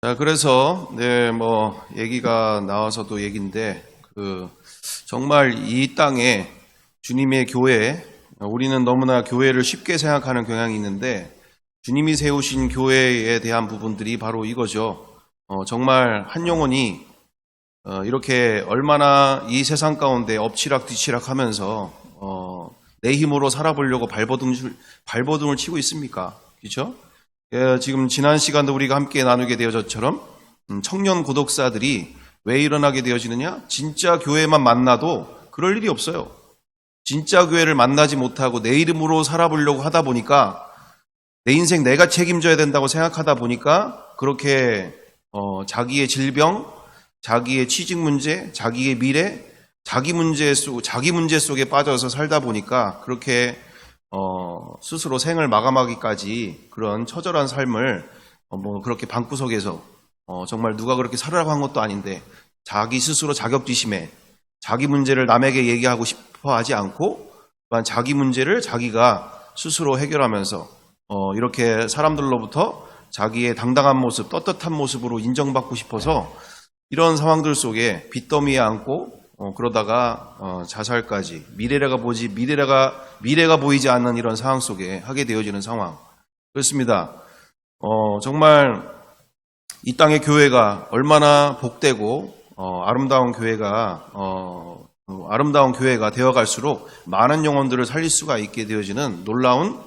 자, 그래서, 얘기가 나와서도 얘기인데, 정말 이 땅에 주님의 교회, 우리는 너무나 교회를 쉽게 생각하는 경향이 있는데, 주님이 세우신 교회에 대한 부분들이 바로 이거죠. 정말 한 영혼이, 이렇게 얼마나 이 세상 가운데 엎치락 뒤치락 하면서, 내 힘으로 살아보려고 발버둥을 치고 있습니까? 그죠? 지금 지난 시간도 우리가 함께 나누게 되어졌처럼 청년 고독사들이 왜 일어나게 되어지느냐? 진짜 교회만 만나도 그럴 일이 없어요. 진짜 교회를 만나지 못하고 내 이름으로 살아보려고 하다 보니까 내 인생 내가 책임져야 된다고 생각하다 보니까 그렇게 자기의 질병, 자기의 취직 문제, 자기의 미래, 자기 문제 속에 빠져서 살다 보니까 그렇게 스스로 생을 마감하기까지 그런 처절한 삶을 그렇게 방구석에서 정말 누가 그렇게 살으라고 한 것도 아닌데 자기 스스로 자격지심에 자기 문제를 남에게 얘기하고 싶어 하지 않고 또한 자기 문제를 자기가 스스로 해결하면서 이렇게 사람들로부터 자기의 당당한 모습, 떳떳한 모습으로 인정받고 싶어서 이런 상황들 속에 빚더미에 앉고 그러다가 자살까지 미래가 보이지 않는 이런 상황 속에 하게 되어지는 상황. 그렇습니다. 정말 이 땅의 교회가 얼마나 복되고 아름다운 교회가 되어갈수록 많은 영혼들을 살릴 수가 있게 되어지는 놀라운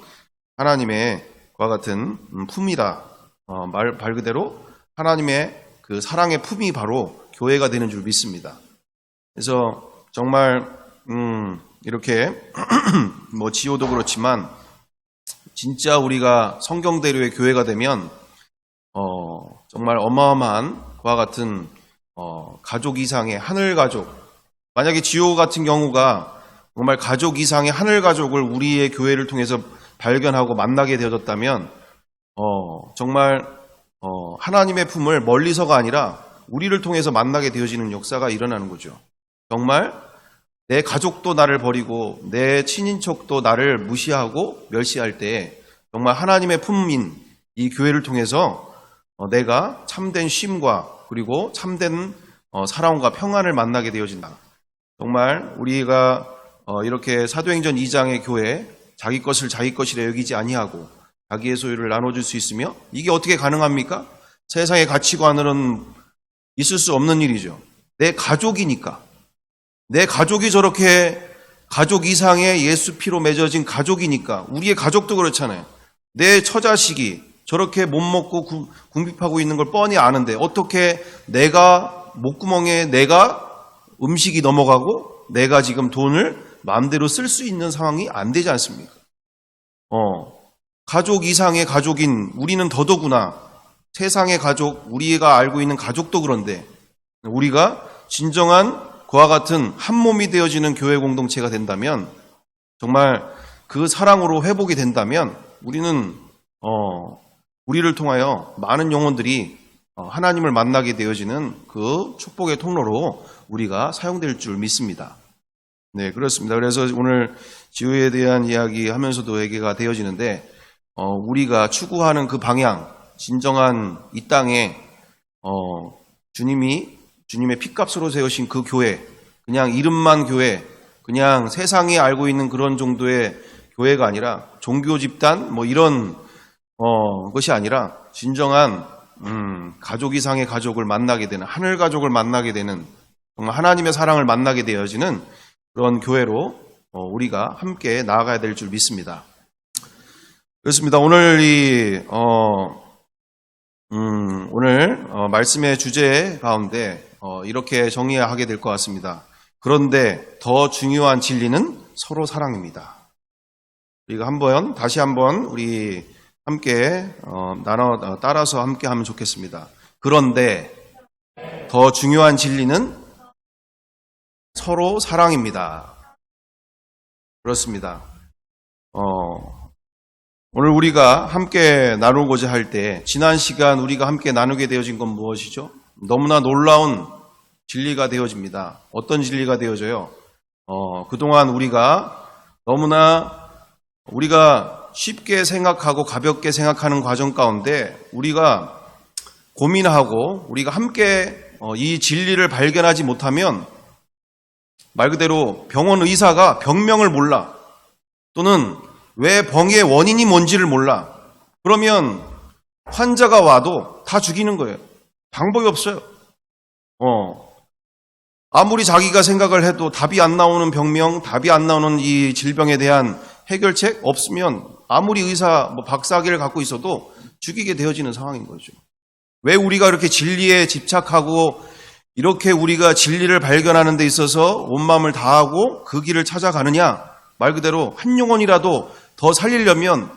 하나님의 그와 같은 품이다. 말 그대로 하나님의 그 사랑의 품이 바로 교회가 되는 줄 믿습니다. 그래서 정말 이렇게 지호도 그렇지만 진짜 우리가 성경대로의 교회가 되면 정말 어마어마한 그와 같은 가족 이상의 하늘 가족, 만약에 지호 같은 경우가 정말 가족 이상의 하늘 가족을 우리의 교회를 통해서 발견하고 만나게 되어졌다면 정말 하나님의 품을 멀리서가 아니라 우리를 통해서 만나게 되어지는 역사가 일어나는 거죠. 정말 내 가족도 나를 버리고 내 친인척도 나를 무시하고 멸시할 때 정말 하나님의 품인 이 교회를 통해서 내가 참된 쉼과 그리고 참된 사랑과 평안을 만나게 되어진다. 정말 우리가 이렇게 사도행전 2장의 교회 자기 것을 자기 것이라 여기지 아니하고 자기의 소유를 나눠줄 수 있으며 이게 어떻게 가능합니까? 세상의 가치관으로는 있을 수 없는 일이죠. 내 가족이니까. 내 가족이 저렇게 가족 이상의 예수 피로 맺어진 가족이니까 우리의 가족도 그렇잖아요. 내 처자식이 저렇게 못 먹고 궁핍하고 있는 걸 뻔히 아는데 어떻게 내가 목구멍에 내가 음식이 넘어가고 내가 지금 돈을 마음대로 쓸 수 있는 상황이 안 되지 않습니까? 가족 이상의 가족인 우리는 더더구나 세상의 가족, 우리가 알고 있는 가족도 그런데 우리가 진정한 그와 같은 한 몸이 되어지는 교회 공동체가 된다면 정말 그 사랑으로 회복이 된다면 우리는 우리를 통하여 많은 영혼들이 하나님을 만나게 되어지는 그 축복의 통로로 우리가 사용될 줄 믿습니다. 네, 그렇습니다. 그래서 오늘 지우에 대한 이야기 하면서도 얘기가 되어지는데 우리가 추구하는 그 방향, 진정한 이 땅에 주님의 핏값으로 세우신 그 교회, 그냥 이름만 교회, 그냥 세상이 알고 있는 그런 정도의 교회가 아니라 종교 집단 이런 것이 아니라 진정한 가족 이상의 가족을 만나게 되는 하늘 가족을 만나게 되는 정말 하나님의 사랑을 만나게 되어지는 그런 교회로 우리가 함께 나아가야 될 줄 믿습니다. 그렇습니다. 오늘 오늘 말씀의 주제 가운데 이렇게 정의하게 될 것 같습니다. 그런데 더 중요한 진리는 서로 사랑입니다. 우리가 다시 한번 우리 함께 따라서 함께 하면 좋겠습니다. 그런데 더 중요한 진리는 서로 사랑입니다. 그렇습니다. 오늘 우리가 함께 나누고자 할 때 지난 시간 우리가 함께 나누게 되어진 건 무엇이죠? 너무나 놀라운 진리가 되어집니다. 어떤 진리가 되어져요? 그동안 우리가 쉽게 생각하고 가볍게 생각하는 과정 가운데 우리가 고민하고 우리가 함께 이 진리를 발견하지 못하면 말 그대로 병원 의사가 병명을 몰라, 또는 왜 병의 원인이 뭔지를 몰라. 그러면 환자가 와도 다 죽이는 거예요. 방법이 없어요. 아무리 자기가 생각을 해도 답이 안 나오는 병명, 답이 안 나오는 이 질병에 대한 해결책 없으면 아무리 의사 박사학위를 갖고 있어도 죽이게 되어지는 상황인 거죠. 왜 우리가 이렇게 진리에 집착하고 이렇게 우리가 진리를 발견하는 데 있어서 온 마음을 다하고 그 길을 찾아가느냐? 말 그대로 한 영혼이라도 더 살리려면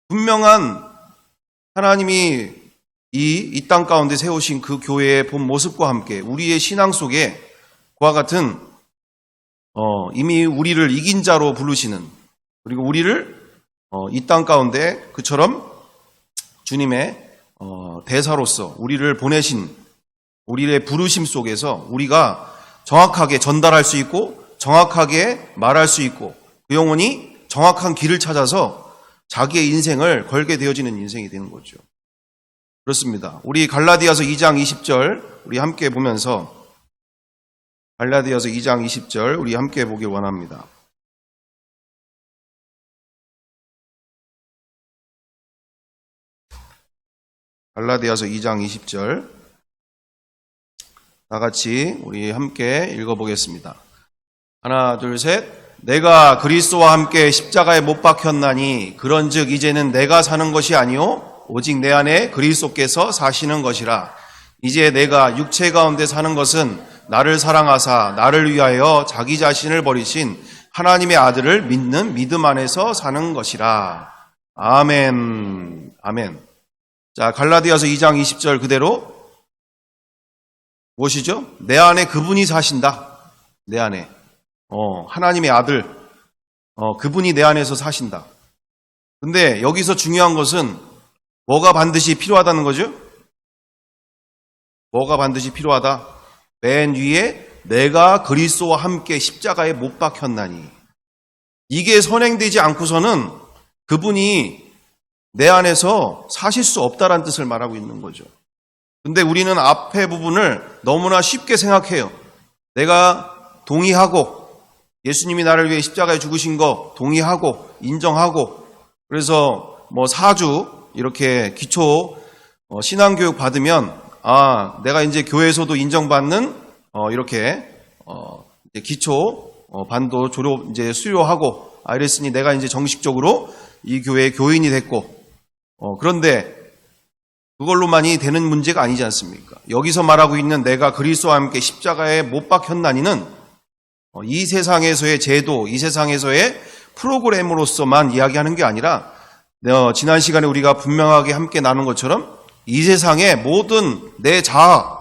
분명한 하나님이 이 땅 가운데 세우신 그 교회의 본 모습과 함께 우리의 신앙 속에 그와 같은 이미 우리를 이긴 자로 부르시는, 그리고 우리를 이 땅 가운데 그처럼 주님의 대사로서 우리를 보내신 우리의 부르심 속에서 우리가 정확하게 전달할 수 있고 정확하게 말할 수 있고 그 영혼이 정확한 길을 찾아서 자기의 인생을 걸게 되어지는 인생이 되는 거죠. 그렇습니다. 우리 갈라디아서 2장 20절 우리 함께 보면서, 갈라디아서 2장 20절 우리 함께 보길 원합니다. 갈라디아서 2장 20절 다 같이 우리 함께 읽어보겠습니다. 하나, 둘, 셋. 내가 그리스도와 함께 십자가에 못 박혔나니 그런즉 이제는 내가 사는 것이 아니요 오직 내 안에 그리스도께서 사시는 것이라. 이제 내가 육체 가운데 사는 것은 나를 사랑하사 나를 위하여 자기 자신을 버리신 하나님의 아들을 믿는 믿음 안에서 사는 것이라. 아멘. 아멘. 자, 갈라디아서 2장 20절 그대로 무엇이죠? 내 안에 그분이 사신다. 내 안에. 하나님의 아들. 그분이 내 안에서 사신다. 근데 여기서 중요한 것은 뭐가 반드시 필요하다는 거죠? 뭐가 반드시 필요하다? 맨 위에 내가 그리스도와 함께 십자가에 못 박혔나니. 이게 선행되지 않고서는 그분이 내 안에서 사실 수 없다라는 뜻을 말하고 있는 거죠. 근데 우리는 앞에 부분을 너무나 쉽게 생각해요. 내가 동의하고 예수님이 나를 위해 십자가에 죽으신 거 동의하고 인정하고, 그래서 사주 이렇게 기초 신앙교육 받으면 내가 이제 교회에서도 인정받는 이렇게 기초 반도 졸업 이제 수료하고 이랬으니 내가 이제 정식적으로 이 교회의 교인이 됐고, 그런데 그걸로만이 되는 문제가 아니지 않습니까? 여기서 말하고 있는 내가 그리스도와 함께 십자가에 못 박혔나니는 이 세상에서의 제도, 이 세상에서의 프로그램으로서만 이야기하는 게 아니라 지난 시간에 우리가 분명하게 함께 나눈 것처럼 이 세상의 모든 내 자아,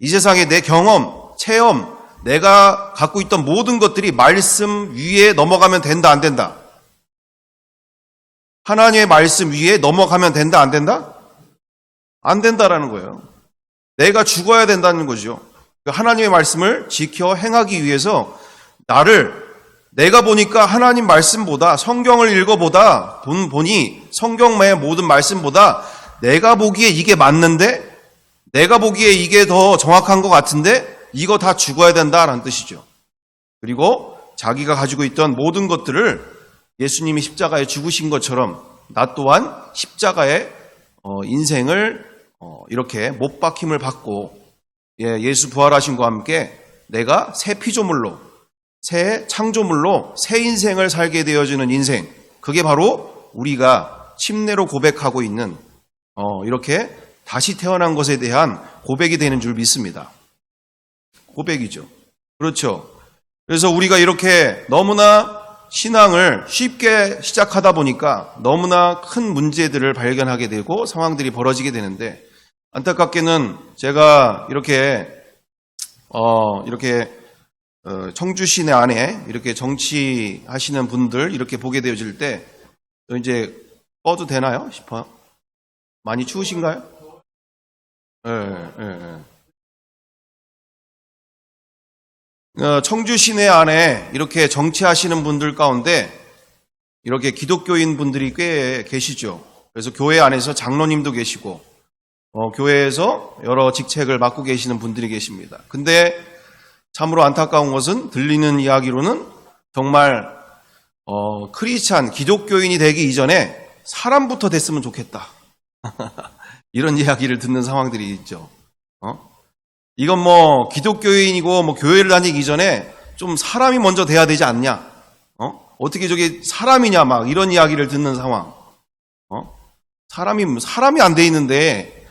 이 세상의 내 경험, 체험, 내가 갖고 있던 모든 것들이 말씀 위에 넘어가면 된다, 안 된다? 하나님의 말씀 위에 넘어가면 된다, 안 된다? 안 된다라는 거예요. 내가 죽어야 된다는 거죠. 하나님의 말씀을 지켜 행하기 위해서 내가 보니까 하나님 말씀보다, 성경을 읽어보다 보니 성경의 모든 말씀보다 내가 보기에 이게 맞는데, 내가 보기에 이게 더 정확한 것 같은데 이거 다 죽어야 된다라는 뜻이죠. 그리고 자기가 가지고 있던 모든 것들을 예수님이 십자가에 죽으신 것처럼 나 또한 십자가에 인생을 이렇게 못 박힘을 받고 예수 부활하신 것과 함께 내가 새 피조물로, 새 창조물로 새 인생을 살게 되어지는 인생, 그게 바로 우리가 침례로 고백하고 있는 이렇게 다시 태어난 것에 대한 고백이 되는 줄 믿습니다. 고백이죠. 그렇죠. 그래서 우리가 이렇게 너무나 신앙을 쉽게 시작하다 보니까 너무나 큰 문제들을 발견하게 되고 상황들이 벌어지게 되는데, 안타깝게는 제가 이렇게 청주 시내 안에 이렇게 정치하시는 분들 이렇게 보게 되어질 때 이제 꺼도 되나요 싶어요. 많이 추우신가요? 네. 청주 시내 안에 이렇게 정치하시는 분들 가운데 이렇게 기독교인 분들이 꽤 계시죠. 그래서 교회 안에서 장로님도 계시고 교회에서 여러 직책을 맡고 계시는 분들이 계십니다. 근데 참으로 안타까운 것은 들리는 이야기로는 정말 크리스찬 기독교인이 되기 이전에 사람부터 됐으면 좋겠다. 이런 이야기를 듣는 상황들이 있죠. 이건 뭐 기독교인이고 뭐 교회를 다니기 전에 좀 사람이 먼저 돼야 되지 않냐? 어떻게 저게 사람이냐? 막 이런 이야기를 듣는 상황. 사람이 안 돼 있는데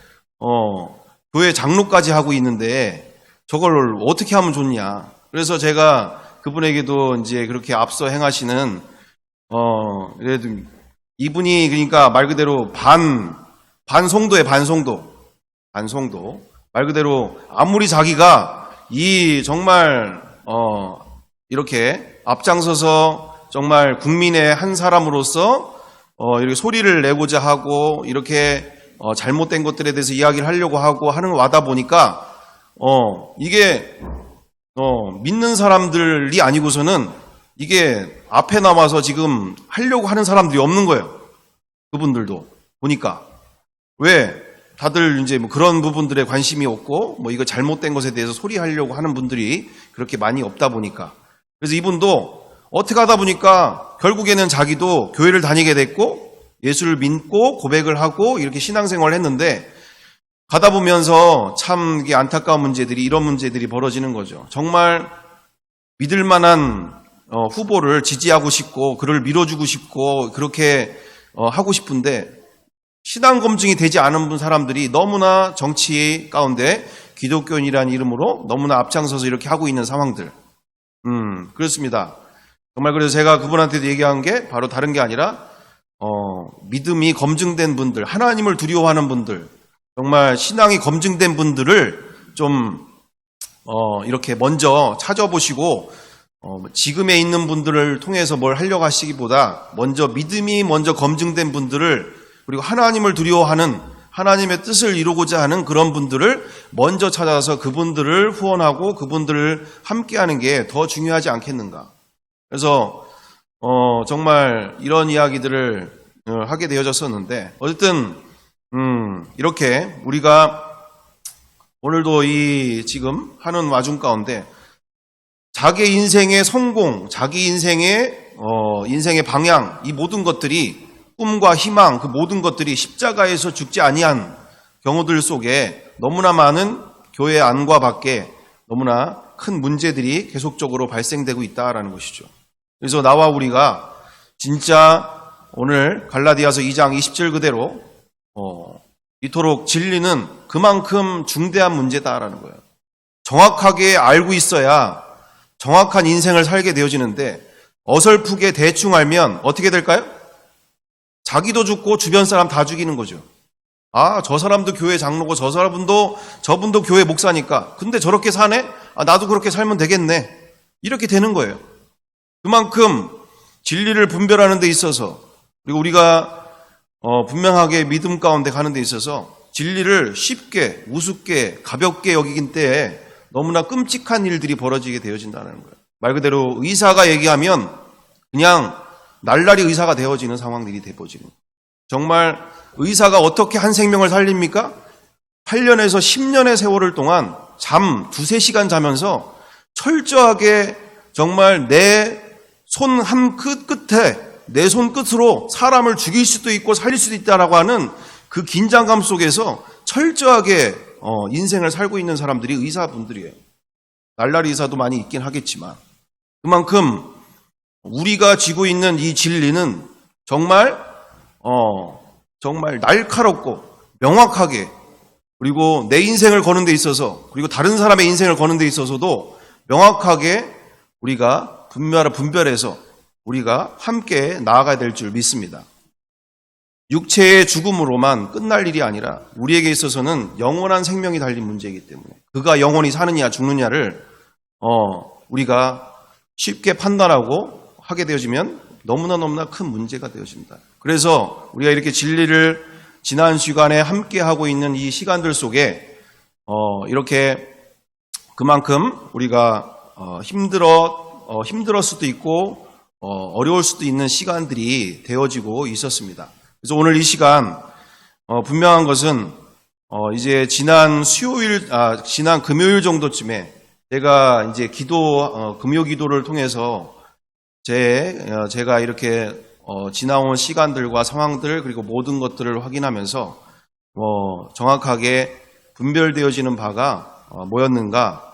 교회 장로까지 하고 있는데 저걸 어떻게 하면 좋냐? 그래서 제가 그분에게도 이제 그렇게 앞서 행하시는 그래도 이분이 그러니까 말 그대로 반송도에 반송도 말 그대로 아무리 자기가 이 정말 이렇게 앞장서서 정말 국민의 한 사람으로서 이렇게 소리를 내고자 하고 이렇게 잘못된 것들에 대해서 이야기를 하려고 하고 하는 와다 보니까 이게 믿는 사람들이 아니고서는 이게 앞에 나와서 지금 하려고 하는 사람들이 없는 거예요. 그분들도 보니까 왜 다들 이제 뭐 그런 부분들에 관심이 없고 뭐 이거 잘못된 것에 대해서 소리하려고 하는 분들이 그렇게 많이 없다 보니까 그래서 이분도 어떻게 하다 보니까 결국에는 자기도 교회를 다니게 됐고 예수를 믿고 고백을 하고 이렇게 신앙생활을 했는데 가다 보면서 참 이게 안타까운 문제들이 이런 문제들이 벌어지는 거죠. 정말 믿을 만한 후보를 지지하고 싶고 그를 밀어주고 싶고 그렇게 하고 싶은데 신앙 검증이 되지 않은 사람들이 너무나 정치 가운데 기독교인이라는 이름으로 너무나 앞장서서 이렇게 하고 있는 상황들. 그렇습니다. 정말 그래서 제가 그분한테도 얘기한 게 바로 다른 게 아니라 믿음이 검증된 분들, 하나님을 두려워하는 분들, 정말 신앙이 검증된 분들을 좀 이렇게 먼저 찾아보시고 지금에 있는 분들을 통해서 뭘 하려고 하시기보다 먼저 믿음이 먼저 검증된 분들을 그리고 하나님을 두려워하는 하나님의 뜻을 이루고자 하는 그런 분들을 먼저 찾아서 그분들을 후원하고 그분들을 함께하는 게 더 중요하지 않겠는가. 그래서 정말 이런 이야기들을 하게 되어졌었는데 어쨌든 이렇게 우리가 오늘도 이 지금 하는 와중 가운데 자기 인생의 성공, 자기 인생의 방향 이 모든 것들이 꿈과 희망 그 모든 것들이 십자가에서 죽지 아니한 경우들 속에 너무나 많은 교회 안과 밖에 너무나 큰 문제들이 계속적으로 발생되고 있다라는 것이죠. 그래서 나와 우리가 진짜 오늘 갈라디아서 2장 20절 그대로 이토록 진리는 그만큼 중대한 문제다라는 거예요. 정확하게 알고 있어야 정확한 인생을 살게 되어지는데 어설프게 대충 알면 어떻게 될까요? 자기도 죽고 주변 사람 다 죽이는 거죠. 아, 저 사람도 교회 장로고 저분도 교회 목사니까. 근데 저렇게 사네? 아, 나도 그렇게 살면 되겠네. 이렇게 되는 거예요. 그만큼 진리를 분별하는 데 있어서 그리고 우리가 분명하게 믿음 가운데 가는 데 있어서 진리를 쉽게 우습게 가볍게 여기긴 때에 너무나 끔찍한 일들이 벌어지게 되어진다는 거예요. 말 그대로 의사가 얘기하면 그냥 날라리 의사가 되어지는 상황들이 되어지는 거예요. 정말 의사가 어떻게 한 생명을 살립니까? 8년에서 10년의 세월을 동안 잠 2-3시간 자면서 철저하게 정말 내 손 한 끝에 내 손 끝으로 사람을 죽일 수도 있고 살릴 수도 있다라고 하는 그 긴장감 속에서 철저하게 인생을 살고 있는 사람들이 의사분들이에요. 날라리 의사도 많이 있긴 하겠지만 그만큼 우리가 쥐고 있는 이 진리는 정말 날카롭고 명확하게 그리고 내 인생을 거는 데 있어서 그리고 다른 사람의 인생을 거는 데 있어서도 명확하게 우리가 분별해서 우리가 함께 나아가야 될 줄 믿습니다. 육체의 죽음으로만 끝날 일이 아니라 우리에게 있어서는 영원한 생명이 달린 문제이기 때문에 그가 영원히 사느냐 죽느냐를 우리가 쉽게 판단하고 하게 되어지면 너무나 큰 문제가 되어집니다. 그래서 우리가 이렇게 진리를 지난 시간에 함께 하고 있는 이 시간들 속에 이렇게 그만큼 우리가 힘들었을 수도 있고 어려울 수도 있는 시간들이 되어지고 있었습니다. 그래서 오늘 이 시간 분명한 것은 이제 지난 지난 금요일 정도쯤에 제가 이제 금요 기도를 통해서 제가 이렇게 지나온 시간들과 상황들 그리고 모든 것들을 확인하면서 정확하게 분별되어지는 바가 뭐였는가?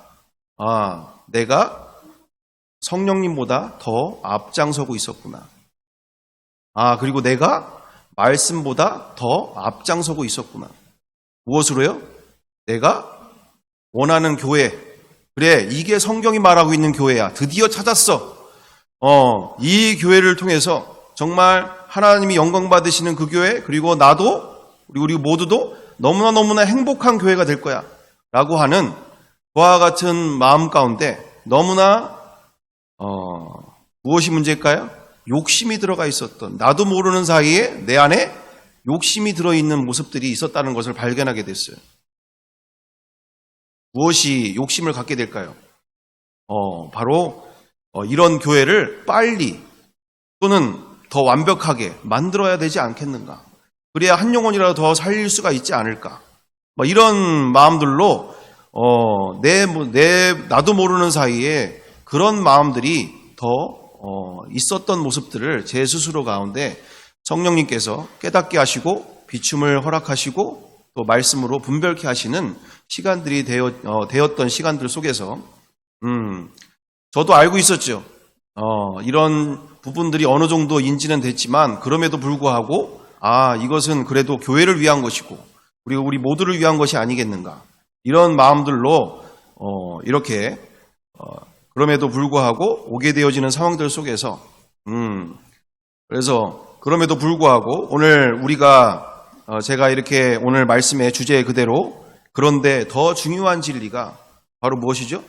내가 성령님보다 더 앞장서고 있었구나. 그리고 내가 말씀보다 더 앞장서고 있었구나. 무엇으로요? 내가 원하는 교회. 그래, 이게 성경이 말하고 있는 교회야. 드디어 찾았어. 이 교회를 통해서 정말 하나님이 영광 받으시는 그 교회, 그리고 나도, 그리고 우리 모두도 너무나 행복한 교회가 될 거야. 라고 하는 그와 같은 마음 가운데 너무나, 무엇이 문제일까요? 욕심이 들어가 있었던, 나도 모르는 사이에 내 안에 욕심이 들어있는 모습들이 있었다는 것을 발견하게 됐어요. 무엇이 욕심을 갖게 될까요? 바로 이런 교회를 빨리 또는 더 완벽하게 만들어야 되지 않겠는가? 그래야 한 영혼이라도 더 살릴 수가 있지 않을까? 이런 마음들로 나도 모르는 사이에 그런 마음들이 더 있었던 모습들을 제 스스로 가운데 성령님께서 깨닫게 하시고 비춤을 허락하시고 또 말씀으로 분별케 하시는 시간들이 되었던 시간들 속에서 저도 알고 있었죠. 이런 부분들이 어느 정도 인지는 됐지만 그럼에도 불구하고 이것은 그래도 교회를 위한 것이고 그리고 우리 모두를 위한 것이 아니겠는가. 이런 마음들로 이렇게 그럼에도 불구하고 오게 되어지는 상황들 속에서 그래서 그럼에도 불구하고 오늘 제가 이렇게 오늘 말씀의 주제 그대로 그런데 더 중요한 진리가 바로 무엇이죠?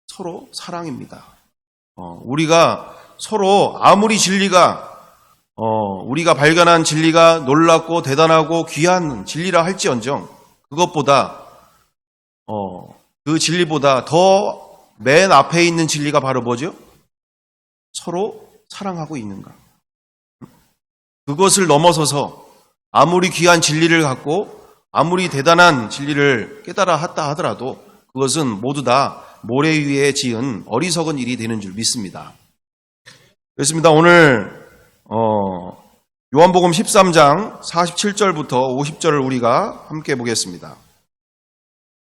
서로 사랑입니다. 우리가 서로 아무리 우리가 발견한 진리가 놀랍고 대단하고 귀한 진리라 할지언정 그것보다 그 진리보다 더 맨 앞에 있는 진리가 바로 뭐죠? 서로 사랑하고 있는가. 그것을 넘어서서 아무리 귀한 진리를 갖고 아무리 대단한 진리를 깨달아 했다 하더라도 그것은 모두 다 모래 위에 지은 어리석은 일이 되는 줄 믿습니다. 그렇습니다. 오늘 요한복음 13장 47절부터 50절을 우리가 함께 보겠습니다.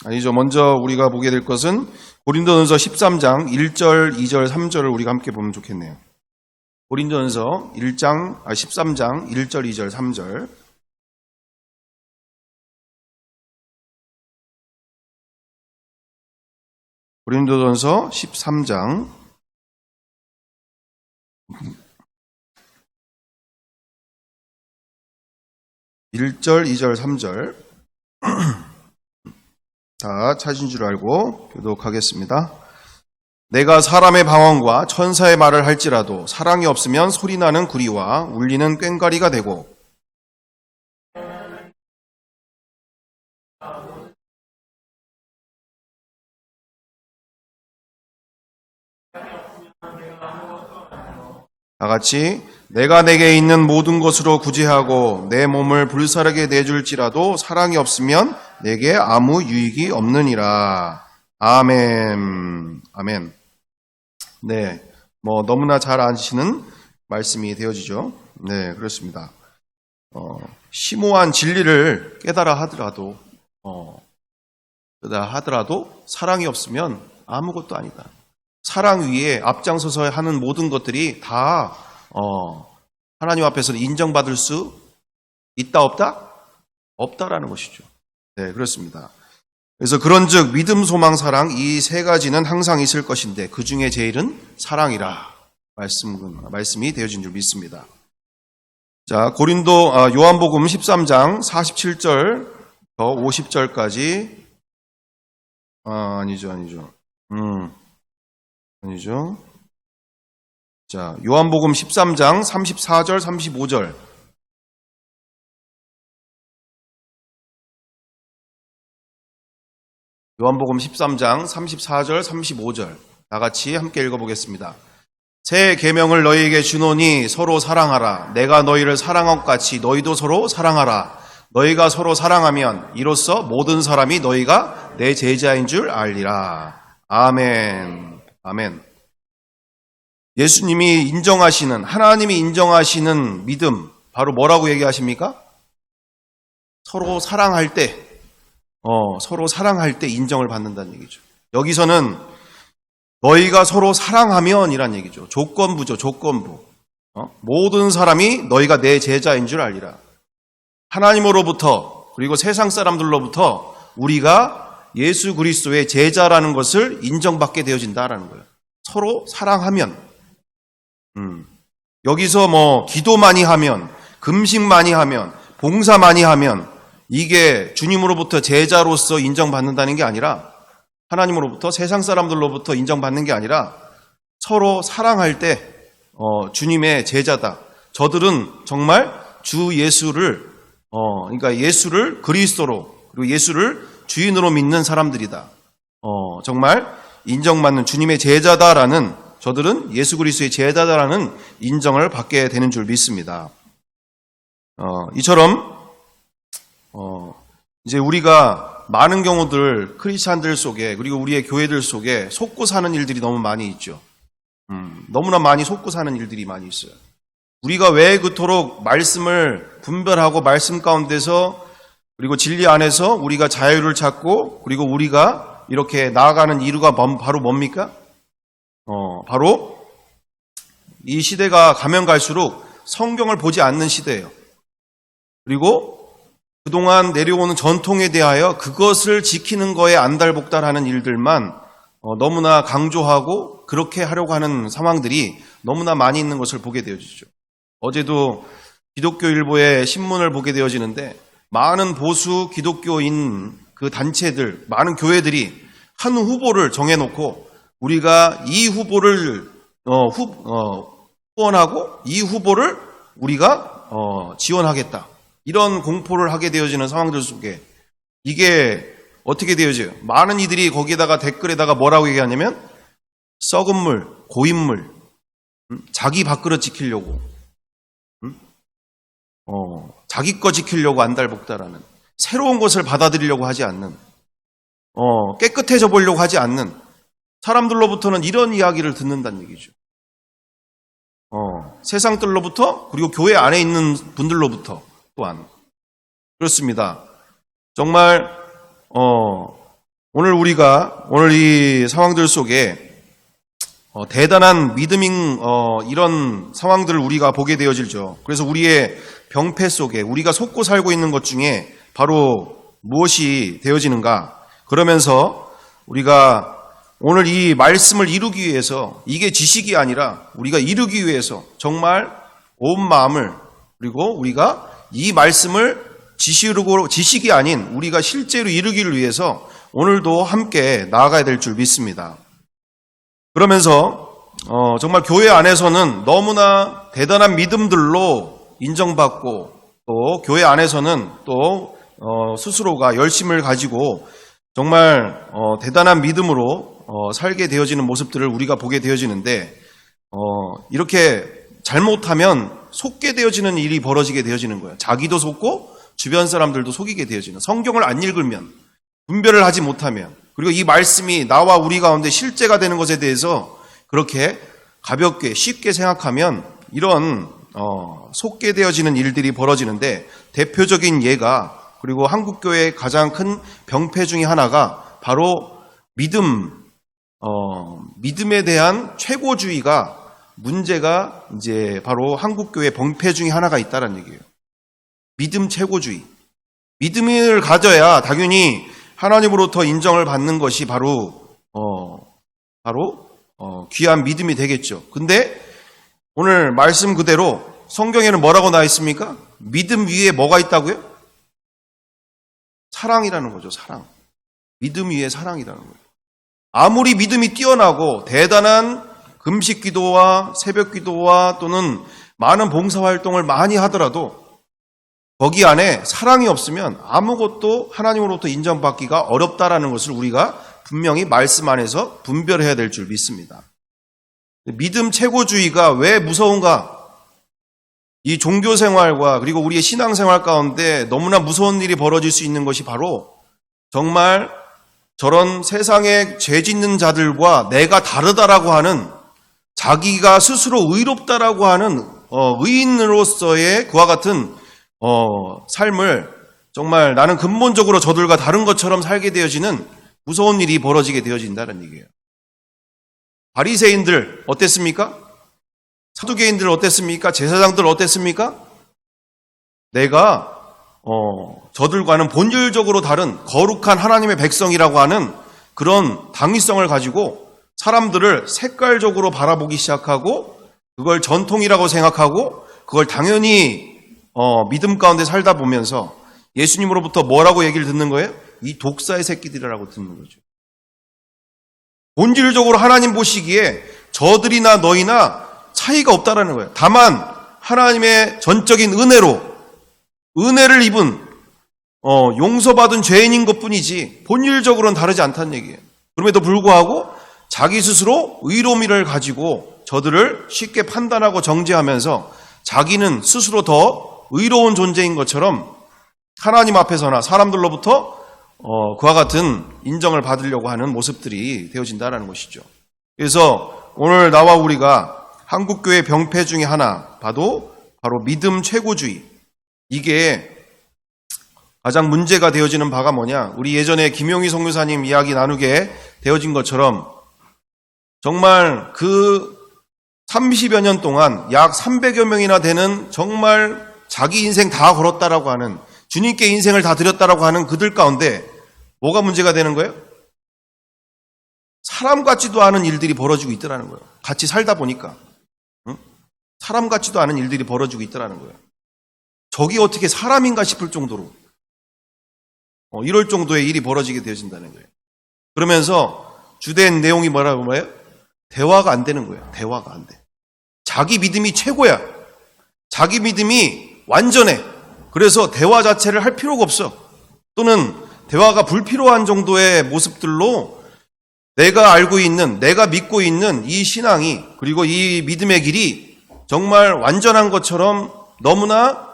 아니죠. 먼저 우리가 보게 될 것은 고린도전서 13장 1절, 2절, 3절을 우리가 함께 보면 좋겠네요. 고린도전서 13장 1절, 2절, 3절. 고린도전서 13장 1절, 2절, 3절. 다 찾은 줄 알고 교독하겠습니다. 내가 사람의 방언과 천사의 말을 할지라도 사랑이 없으면 소리나는 구리와 울리는 꽹과리가 되고 다같이 내가 내게 있는 모든 것으로 구제하고 내 몸을 불사르게 내줄지라도 사랑이 없으면 내게 아무 유익이 없느니라. 아멘. 아멘. 네, 너무나 잘 아시는 말씀이 되어지죠. 네, 그렇습니다. 심오한 진리를 깨달아 하더라도 사랑이 없으면 아무것도 아니다. 사랑 위에 앞장서서 하는 모든 것들이 다 하나님 앞에서는 인정받을 수 있다 없다? 없다라는 것이죠. 네, 그렇습니다. 그래서 그런즉 믿음, 소망, 사랑 이 세 가지는 항상 있을 것인데 그 중에 제일은 사랑이라 말씀이 되어진 줄 믿습니다. 자, 요한복음 13장 47절 더 50절까지 아니죠. 자, 요한복음 13장 34절, 35절. 요한복음 13장 34절, 35절. 다 같이 함께 읽어보겠습니다. 새 계명을 너희에게 주노니 서로 사랑하라. 내가 너희를 사랑한 것 같이 너희도 서로 사랑하라. 너희가 서로 사랑하면 이로써 모든 사람이 너희가 내 제자인 줄 알리라. 아멘. 아멘. 예수님이 인정하시는, 하나님이 인정하시는 믿음, 바로 뭐라고 얘기하십니까? 서로 사랑할 때, 서로 사랑할 때 인정을 받는다는 얘기죠. 여기서는 너희가 서로 사랑하면 이란 얘기죠. 조건부죠, 조건부. 모든 사람이 너희가 내 제자인 줄 알리라. 하나님으로부터, 그리고 세상 사람들로부터 우리가 예수 그리스도의 제자라는 것을 인정받게 되어진다라는 거예요. 서로 사랑하면. 여기서 뭐 기도 많이 하면, 금식 많이 하면, 봉사 많이 하면 이게 주님으로부터 제자로서 인정받는다는 게 아니라, 하나님으로부터, 세상 사람들로부터 인정받는 게 아니라 서로 사랑할 때 주님의 제자다. 저들은 정말 주 예수를 그러니까 예수를 그리스도로, 그리고 예수를 주인으로 믿는 사람들이다. 정말 인정받는 주님의 제자다라는, 저들은 예수 그리스도의 제자다라는 인정을 받게 되는 줄 믿습니다. 이처럼 이제 우리가 많은 경우들 크리스찬들 속에, 그리고 우리의 교회들 속에 속고 사는 일들이 너무 많이 있죠. 너무나 많이 속고 사는 일들이 많이 있어요. 우리가 왜 그토록 말씀을 분별하고 말씀 가운데서, 그리고 진리 안에서 우리가 자유를 찾고, 그리고 우리가 이렇게 나아가는 이유가 바로 뭡니까? 바로 이 시대가 가면 갈수록 성경을 보지 않는 시대예요. 그리고 그동안 내려오는 전통에 대하여 그것을 지키는 거에 안달복달하는 일들만 너무나 강조하고 그렇게 하려고 하는 상황들이 너무나 많이 있는 것을 보게 되어지죠. 어제도 기독교 일보의 신문을 보게 되어지는데, 많은 보수 기독교인 그 단체들, 많은 교회들이 한 후보를 정해놓고 우리가 이 후보를 후원하고 이 후보를 우리가 지원하겠다, 이런 공포를 하게 되어지는 상황들 속에 이게 어떻게 되어져요? 많은 이들이 거기에다가 댓글에다가 뭐라고 얘기하냐면 썩은 물, 고인물, 자기 밥그릇 지키려고, 자기 거 지키려고 안달복달하는, 새로운 것을 받아들이려고 하지 않는, 깨끗해져 보려고 하지 않는 사람들로부터는 이런 이야기를 듣는다는 얘기죠. 세상들로부터, 그리고 교회 안에 있는 분들로부터 또한 그렇습니다. 정말 오늘 이 상황들 속에 대단한 믿음인 이런 상황들을 우리가 보게 되어질죠. 그래서 우리의 병폐 속에 우리가 속고 살고 있는 것 중에 바로 무엇이 되어지는가? 그러면서 우리가 오늘 이 말씀을 이루기 위해서, 이게 지식이 아니라 우리가 이루기 위해서 정말 온 마음을, 그리고 우리가 이 말씀을 지식이 아닌 우리가 실제로 이루기를 위해서 오늘도 함께 나아가야 될 줄 믿습니다. 그러면서 정말 교회 안에서는 너무나 대단한 믿음들로 인정받고, 또 교회 안에서는 또 스스로가 열심을 가지고 정말 대단한 믿음으로 살게 되어지는 모습들을 우리가 보게 되어지는데, 이렇게 잘못하면 속게 되어지는 일이 벌어지게 되어지는 거예요. 자기도 속고 주변 사람들도 속이게 되어지는, 성경을 안 읽으면, 분별을 하지 못하면, 그리고 이 말씀이 나와 우리 가운데 실제가 되는 것에 대해서 그렇게 가볍게 쉽게 생각하면 이런 속게 되어지는 일들이 벌어지는데, 대표적인 예가, 그리고 한국교회의 가장 큰 병폐 중에 하나가 바로 믿음에 대한 최고주의가 문제가 이제 바로 한국교회 병폐 중에 하나가 있다는 얘기예요. 믿음 최고주의. 믿음을 가져야 당연히 하나님으로부터 인정을 받는 것이 바로 귀한 믿음이 되겠죠. 근데 오늘 말씀 그대로 성경에는 뭐라고 나와 있습니까? 믿음 위에 뭐가 있다고요? 사랑이라는 거죠. 사랑. 믿음 위에 사랑이라는 거예요. 아무리 믿음이 뛰어나고 대단한 금식 기도와 새벽 기도와 또는 많은 봉사활동을 많이 하더라도 거기 안에 사랑이 없으면 아무것도 하나님으로부터 인정받기가 어렵다라는 것을 우리가 분명히 말씀 안에서 분별해야 될 줄 믿습니다. 믿음 최고주의가 왜 무서운가? 이 종교 생활과 그리고 우리의 신앙 생활 가운데 너무나 무서운 일이 벌어질 수 있는 것이 바로 정말 저런 세상에 죄 짓는 자들과 내가 다르다라고 하는, 자기가 스스로 의롭다라고 하는 의인으로서의 그와 같은 삶을 정말 나는 근본적으로 저들과 다른 것처럼 살게 되어지는 무서운 일이 벌어지게 되어진다는 얘기예요. 바리새인들 어땠습니까? 사두개인들 어땠습니까? 제사장들 어땠습니까? 내가 저들과는 본질적으로 다른 거룩한 하나님의 백성이라고 하는 그런 당위성을 가지고 사람들을 색깔적으로 바라보기 시작하고 그걸 전통이라고 생각하고 그걸 당연히 믿음 가운데 살다 보면서 예수님으로부터 뭐라고 얘기를 듣는 거예요? 이 독사의 새끼들이라고 듣는 거죠. 본질적으로 하나님 보시기에 저들이나 너희나 차이가 없다라는 거예요. 다만 하나님의 전적인 은혜를 입은 용서받은 죄인인 것뿐이지 본질적으로는 다르지 않다는 얘기예요. 그럼에도 불구하고 자기 스스로 의로움을 가지고 저들을 쉽게 판단하고 정죄하면서 자기는 스스로 더 의로운 존재인 것처럼 하나님 앞에서나 사람들로부터 그와 같은 인정을 받으려고 하는 모습들이 되어진다는 것이죠. 그래서 오늘 나와 우리가 한국교회 병폐 중에 하나 바로 믿음 최고주의, 이게 가장 문제가 되어지는 바가 뭐냐, 우리 예전에 김용희 선교사님 이야기 나누게 되어진 것처럼 정말 그 30여 년 동안 약 300여 명이나 되는 정말 자기 인생 다 걸었다라고 하는, 주님께 인생을 다 드렸다라고 하는 그들 가운데 뭐가 문제가 되는 거예요? 사람 같지도 않은 일들이 벌어지고 있더라는 거예요. 같이 살다 보니까 사람 같지도 않은 일들이 벌어지고 있더라는 거예요. 저게 어떻게 사람인가 싶을 정도로 이럴 정도의 일이 벌어지게 되어진다는 거예요. 그러면서 주된 내용이 뭐라고 해요? 대화가 안 되는 거예요. 대화가 안 돼. 자기 믿음이 최고야. 자기 믿음이 완전해. 그래서 대화 자체를 할 필요가 없어. 또는 대화가 불필요한 정도의 모습들로 내가 알고 있는, 내가 믿고 있는 이 신앙이, 그리고 이 믿음의 길이 정말 완전한 것처럼 너무나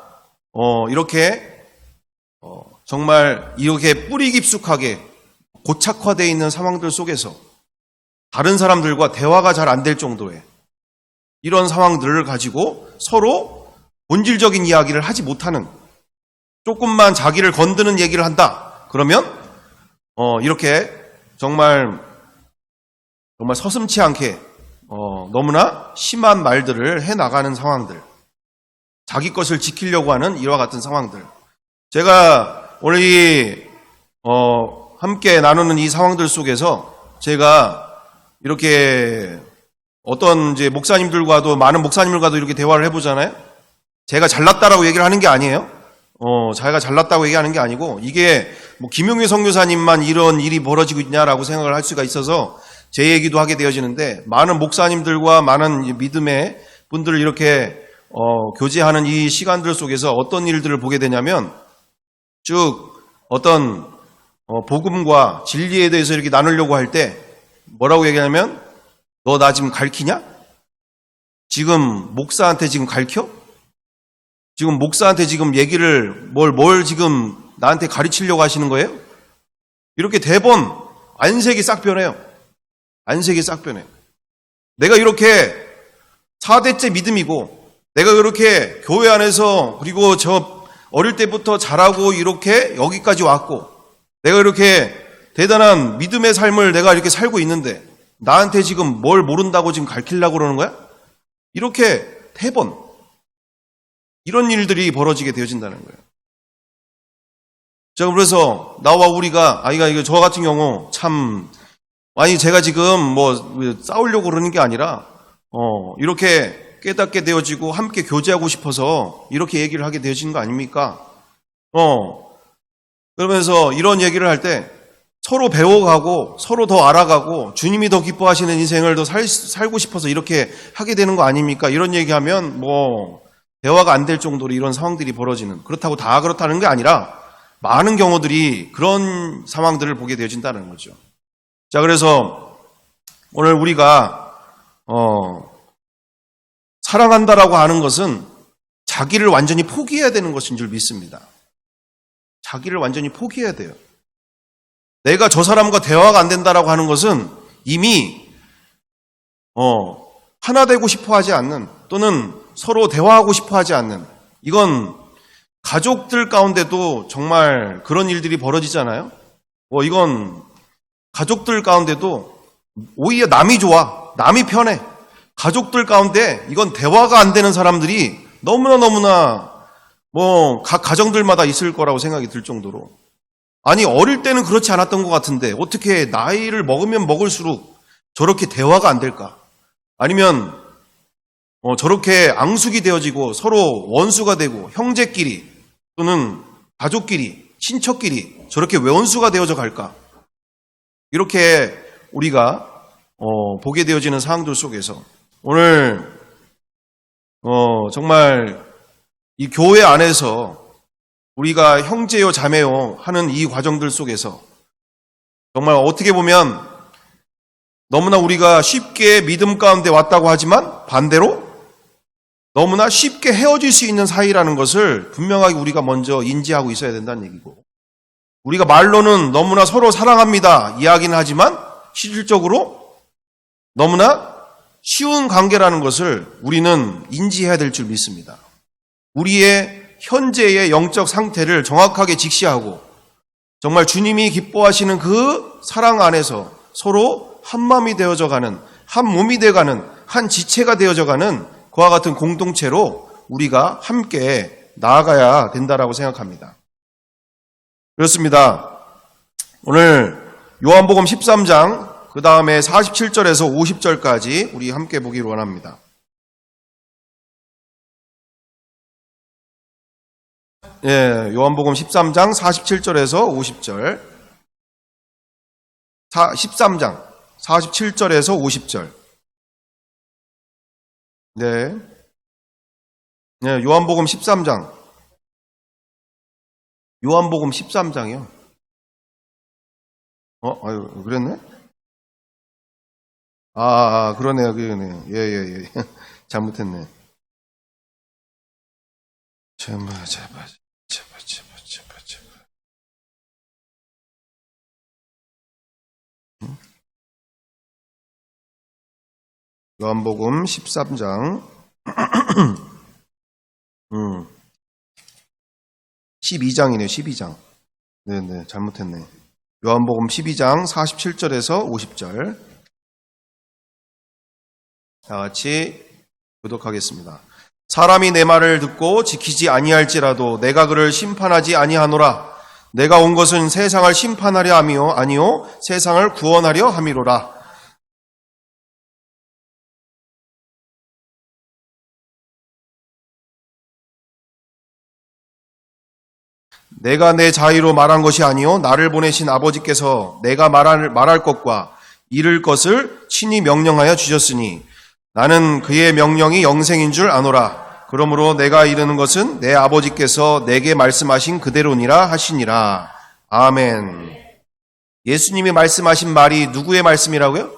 이렇게 정말 이렇게 뿌리 깊숙하게 고착화되어 있는 상황들 속에서 다른 사람들과 대화가 잘 안 될 정도의 이런 상황들을 가지고 서로 본질적인 이야기를 하지 못하는, 조금만 자기를 건드는 얘기를 한다. 그러면 이렇게 정말 서슴치 않게 너무나 심한 말들을 해나가는 상황들, 자기 것을 지키려고 하는 이와 같은 상황들. 제가 오늘 함께 나누는 이 상황들 속에서 제가 이렇게 어떤 이제 목사님들과도, 많은 목사님들과도 이렇게 대화를 해보잖아요. 제가 잘났다라고 얘기를 하는 게 아니에요. 자기가 잘났다고 얘기하는 게 아니고, 이게 뭐 김용희 선교사님만 이런 일이 벌어지고 있냐라고 생각을 할 수가 있어서 제 얘기도 하게 되어지는데, 많은 목사님들과 많은 믿음의 분들을 이렇게 교제하는 이 시간들 속에서 어떤 일들을 보게 되냐면, 쭉 어떤 복음과 진리에 대해서 이렇게 나누려고 할 때 뭐라고 얘기하냐면, 너 나 지금 가르치냐? 지금 목사한테 지금 가르쳐? 지금 목사한테 지금 얘기를 뭘 지금 나한테 가르치려고 하시는 거예요? 이렇게 대번 안색이 싹 변해요. 안색이 싹 변해요. 내가 이렇게 4대째 믿음이고, 내가 이렇게 교회 안에서, 그리고 저 어릴 때부터 자라고 이렇게 여기까지 왔고, 내가 이렇게 대단한 믿음의 삶을 내가 이렇게 살고 있는데 나한테 지금 뭘 모른다고 지금 가르치려고 그러는 거야? 이렇게 대번 이런 일들이 벌어지게 되어진다는 거예요. 자, 그래서 나와 우리가, 이거 저 같은 경우 참, 제가 지금 뭐 싸우려고 그러는 게 아니라 이렇게 깨닫게 되어지고 함께 교제하고 싶어서 이렇게 얘기를 하게 되어지는 거 아닙니까? 그러면서 이런 얘기를 할 때 서로 배워가고 서로 더 알아가고 주님이 더 기뻐하시는 인생을 더 살고 싶어서 이렇게 하게 되는 거 아닙니까? 이런 얘기하면 뭐 대화가 안 될 정도로 이런 상황들이 벌어지는, 그렇다고 다 그렇다는 게 아니라 많은 경우들이 그런 상황들을 보게 되어진다는 거죠. 자, 그래서 오늘 우리가 사랑한다라고 하는 것은 자기를 완전히 포기해야 되는 것인 줄 믿습니다. 자기를 완전히 포기해야 돼요. 내가 저 사람과 대화가 안 된다라고 하는 것은 이미 하나 되고 싶어 하지 않는, 또는 서로 대화하고 싶어 하지 않는, 이건 가족들 가운데도 정말 그런 일들이 벌어지잖아요. 이건 가족들 가운데도 오히려 남이 좋아, 남이 편해. 가족들 가운데 이건 대화가 안 되는 사람들이 너무나 각 가정들마다 있을 거라고 생각이 들 정도로, 아니 어릴 때는 그렇지 않았던 것 같은데 어떻게 나이를 먹으면 먹을수록 저렇게 대화가 안 될까? 아니면 저렇게 앙숙이 되어지고 서로 원수가 되고, 형제끼리 또는 가족끼리, 친척끼리 저렇게 원수가 되어져 갈까? 이렇게 우리가 보게 되어지는 상황들 속에서 오늘 정말 이 교회 안에서 우리가 형제요 자매요 하는 이 과정들 속에서 정말 어떻게 보면 너무나 우리가 쉽게 믿음 가운데 왔다고 하지만 반대로 너무나 쉽게 헤어질 수 있는 사이라는 것을 분명하게 우리가 먼저 인지하고 있어야 된다는 얘기고, 우리가 말로는 너무나 서로 사랑합니다 이야기는 하지만 실질적으로 너무나 쉬운 관계라는 것을 우리는 인지해야 될 줄 믿습니다. 우리의 현재의 영적 상태를 정확하게 직시하고 정말 주님이 기뻐하시는 그 사랑 안에서 서로 한 마음이 되어져 가는, 한 몸이 되어가는, 한 지체가 되어져 가는 그와 같은 공동체로 우리가 함께 나아가야 된다라고 생각합니다. 그렇습니다. 오늘 요한복음 13장 그 다음에 47절에서 50절까지 우리 함께 보기를 원합니다. 요한복음 13장 47절에서 50절. 13장 47절에서 50절. 요한복음 13장. 요한복음 13장이요. 그랬네? 그러네요. 예. 잘못했네. 제발. 요한복음 13장 12장이네요. 12장. 네네, 잘못했네. 요한복음 12장 47절에서 50절. 다 같이 교독하겠습니다. 사람이 내 말을 듣고 지키지 아니할지라도 내가 그를 심판하지 아니하노라. 내가 온 것은 세상을 심판하려 함이요 아니요 세상을 구원하려 함이로라. 내가 내 자의로 말한 것이 아니요 나를 보내신 아버지께서 내가 말할 것과 이를 것을 친히 명령하여 주셨으니 나는 그의 명령이 영생인 줄 아노라. 그러므로 내가 이르는 것은 내 아버지께서 내게 말씀하신 그대로니라 하시니라. 아멘. 예수님이 말씀하신 말이 누구의 말씀이라고요?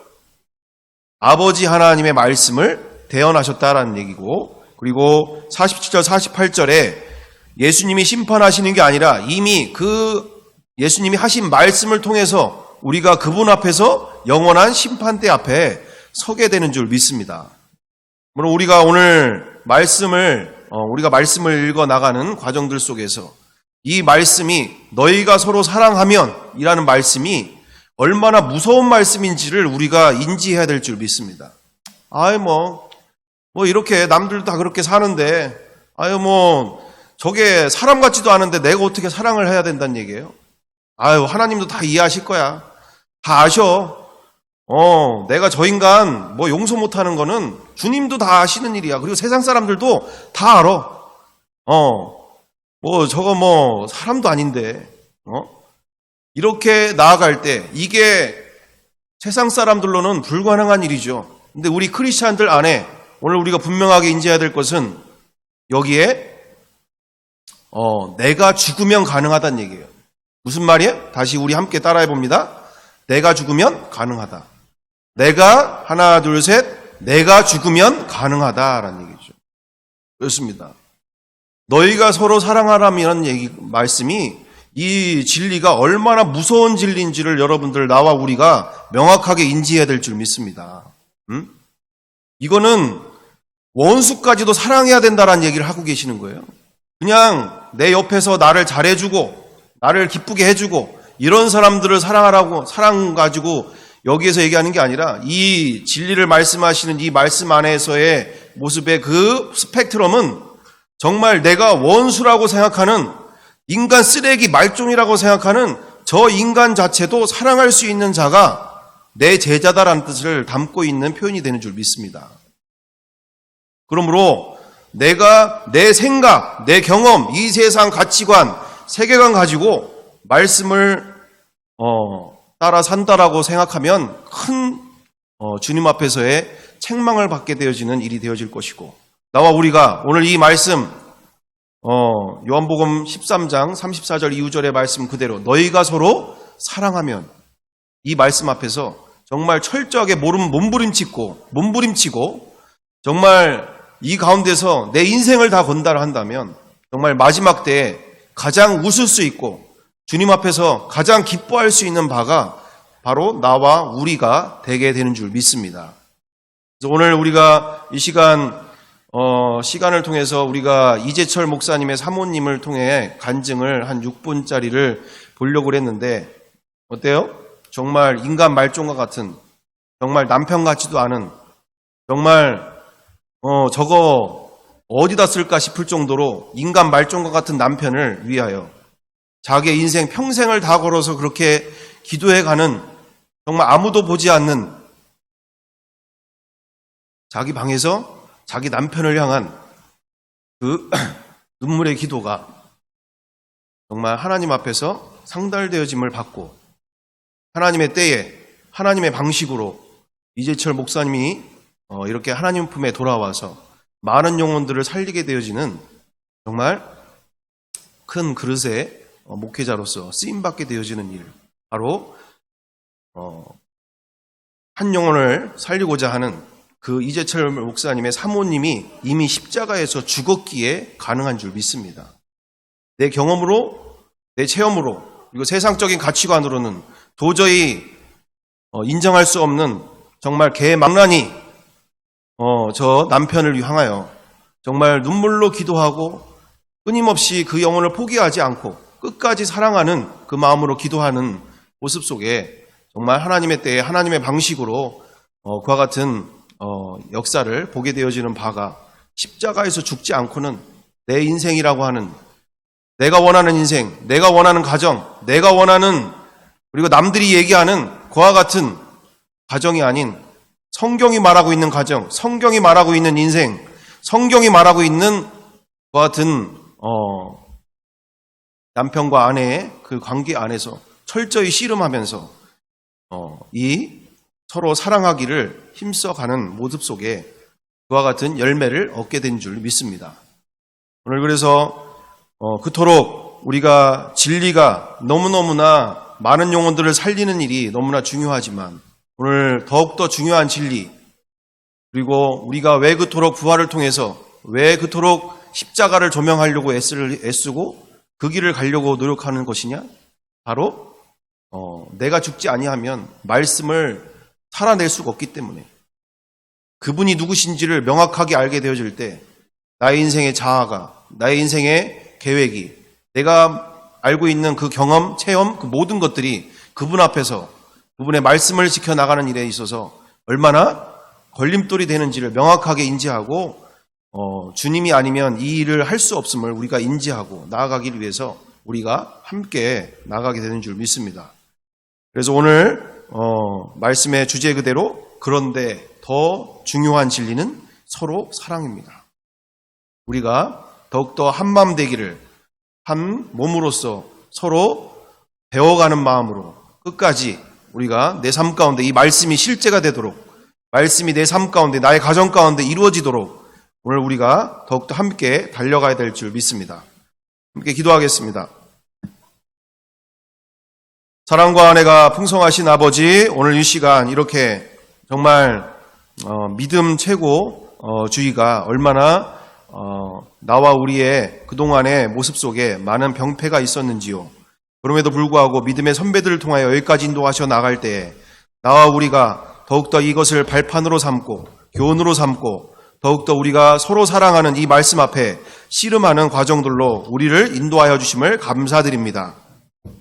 아버지 하나님의 말씀을 대언하셨다라는 얘기고, 그리고 47절 48절에 예수님이 심판하시는 게 아니라 이미 그 예수님이 하신 말씀을 통해서 우리가 그분 앞에서 영원한 심판대 앞에 서게 되는 줄 믿습니다. 물론 우리가 오늘 우리가 말씀을 읽어 나가는 과정들 속에서 이 말씀이 너희가 서로 사랑하면 이라는 말씀이 얼마나 무서운 말씀인지를 우리가 인지해야 될 줄 믿습니다. 이렇게 남들 다 그렇게 사는데 저게 사람 같지도 않은데 내가 어떻게 사랑을 해야 된다는 얘기예요? 하나님도 다 이해하실 거야. 다 아셔. 내가 저 인간 용서 못하는 거는 주님도 다 아시는 일이야. 그리고 세상 사람들도 다 알아. 저거 사람도 아닌데. 이렇게 나아갈 때 이게 세상 사람들로는 불가능한 일이죠. 근데 우리 크리스찬들 안에 오늘 우리가 분명하게 인지해야 될 것은 여기에 내가 죽으면 가능하다는 얘기예요. 무슨 말이에요? 다시 우리 함께 따라해 봅니다. 내가 죽으면 가능하다. 내가 하나 둘 셋 내가 죽으면 가능하다라는 얘기죠. 그렇습니다. 너희가 서로 사랑하라는 말씀이 이 진리가 얼마나 무서운 진리인지를 여러분들 나와 우리가 명확하게 인지해야 될 줄 믿습니다. 이거는 원수까지도 사랑해야 된다라는 얘기를 하고 계시는 거예요. 그냥 내 옆에서 나를 잘해주고 나를 기쁘게 해주고 이런 사람들을 사랑하라고 사랑 가지고 여기에서 얘기하는 게 아니라 이 진리를 말씀하시는 이 말씀 안에서의 모습의 그 스펙트럼은 정말 내가 원수라고 생각하는 인간 쓰레기 말종이라고 생각하는 저 인간 자체도 사랑할 수 있는 자가 내 제자다라는 뜻을 담고 있는 표현이 되는 줄 믿습니다. 그러므로 내가 내 생각, 내 경험, 이 세상 가치관, 세계관 가지고 말씀을 따라 산다라고 생각하면 큰 주님 앞에서의 책망을 받게 되어지는 일이 되어질 것이고 나와 우리가 오늘 이 말씀 요한복음 13장 34절 이후절의 말씀 그대로 너희가 서로 사랑하면 이 말씀 앞에서 정말 철저하게 몸부림치고 정말 이 가운데서 내 인생을 다 건다를 한다면 정말 마지막 때에 가장 웃을 수 있고 주님 앞에서 가장 기뻐할 수 있는 바가 바로 나와 우리가 되게 되는 줄 믿습니다. 그래서 오늘 우리가 이 시간을 통해서 우리가 이재철 목사님의 사모님을 통해 간증을 한 6분짜리를 보려고 했는데 어때요? 정말 인간 말종과 같은 정말 남편 같지도 않은 정말 저거 어디다 쓸까 싶을 정도로 인간 말종과 같은 남편을 위하여 자기의 인생 평생을 다 걸어서 그렇게 기도해가는 정말 아무도 보지 않는 자기 방에서 자기 남편을 향한 그 눈물의 기도가 정말 하나님 앞에서 상달되어짐을 받고 하나님의 때에 하나님의 방식으로 이재철 목사님이 이렇게 하나님 품에 돌아와서 많은 영혼들을 살리게 되어지는 정말 큰 그릇의 목회자로서 쓰임받게 되어지는 일, 바로 한 영혼을 살리고자 하는 그 이재철 목사님의 사모님이 이미 십자가에서 죽었기에 가능한 줄 믿습니다. 내 경험으로, 내 체험으로, 그리고 세상적인 가치관으로는 도저히 인정할 수 없는 정말 개망나니 저 남편을 향하여 정말 눈물로 기도하고 끊임없이 그 영혼을 포기하지 않고 끝까지 사랑하는 그 마음으로 기도하는 모습 속에 정말 하나님의 때에 하나님의 방식으로 그와 같은 역사를 보게 되어지는 바가 십자가에서 죽지 않고는 내 인생이라고 하는 내가 원하는 인생, 내가 원하는 가정, 내가 원하는 그리고 남들이 얘기하는 그와 같은 가정이 아닌 성경이 말하고 있는 가정, 성경이 말하고 있는 인생, 성경이 말하고 있는 그와 같은 남편과 아내의 그 관계 안에서 철저히 씨름하면서 이 서로 사랑하기를 힘써가는 모습 속에 그와 같은 열매를 얻게 된 줄 믿습니다. 오늘 그래서 그토록 우리가 진리가 너무너무나 많은 영혼들을 살리는 일이 너무나 중요하지만 오늘 더욱더 중요한 진리 그리고 우리가 왜 그토록 부활을 통해서 왜 그토록 십자가를 조명하려고 애쓰고 그 길을 가려고 노력하는 것이냐? 바로 내가 죽지 아니하면 말씀을 살아낼 수가 없기 때문에 그분이 누구신지를 명확하게 알게 되어질 때 나의 인생의 자아가 나의 인생의 계획이 내가 알고 있는 그 경험, 체험, 그 모든 것들이 그분 앞에서 그분의 말씀을 지켜나가는 일에 있어서 얼마나 걸림돌이 되는지를 명확하게 인지하고 주님이 아니면 이 일을 할 수 없음을 우리가 인지하고 나아가기 위해서 우리가 함께 나아가게 되는 줄 믿습니다. 그래서 오늘 말씀의 주제 그대로 그런데 더 중요한 진리는 서로 사랑입니다. 우리가 더욱더 한마음 되기를 한 몸으로서 서로 배워가는 마음으로 끝까지 우리가 내 삶 가운데 이 말씀이 실제가 되도록 말씀이 내 삶 가운데 나의 가정 가운데 이루어지도록 오늘 우리가 더욱더 함께 달려가야 될 줄 믿습니다. 함께 기도하겠습니다. 사랑과 은혜가 풍성하신 아버지, 오늘 이 시간 이렇게 정말 믿음 최고 주의가 얼마나 나와 우리의 그동안의 모습 속에 많은 병폐가 있었는지요. 그럼에도 불구하고 믿음의 선배들을 통하여 여기까지 인도하셔 나갈 때에 나와 우리가 더욱더 이것을 발판으로 삼고 교훈으로 삼고 더욱더 우리가 서로 사랑하는 이 말씀 앞에 씨름하는 과정들로 우리를 인도하여 주심을 감사드립니다.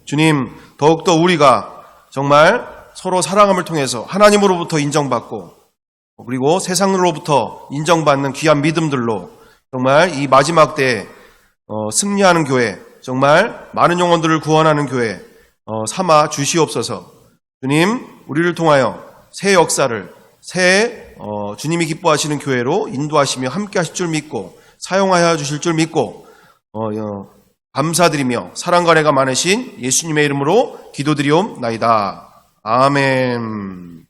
주님, 더욱더 우리가 정말 서로 사랑함을 통해서 하나님으로부터 인정받고 그리고 세상으로부터 인정받는 귀한 믿음들로 정말 이 마지막 때에 승리하는 교회, 정말 많은 영혼들을 구원하는 교회 삼아 주시옵소서. 주님, 우리를 통하여 새 역사를 새 주님이 기뻐하시는 교회로 인도하시며 함께 하실 줄 믿고 사용하여 주실 줄 믿고 감사드리며 사랑과 은혜가 많으신 예수님의 이름으로 기도드리옵나이다. 아멘.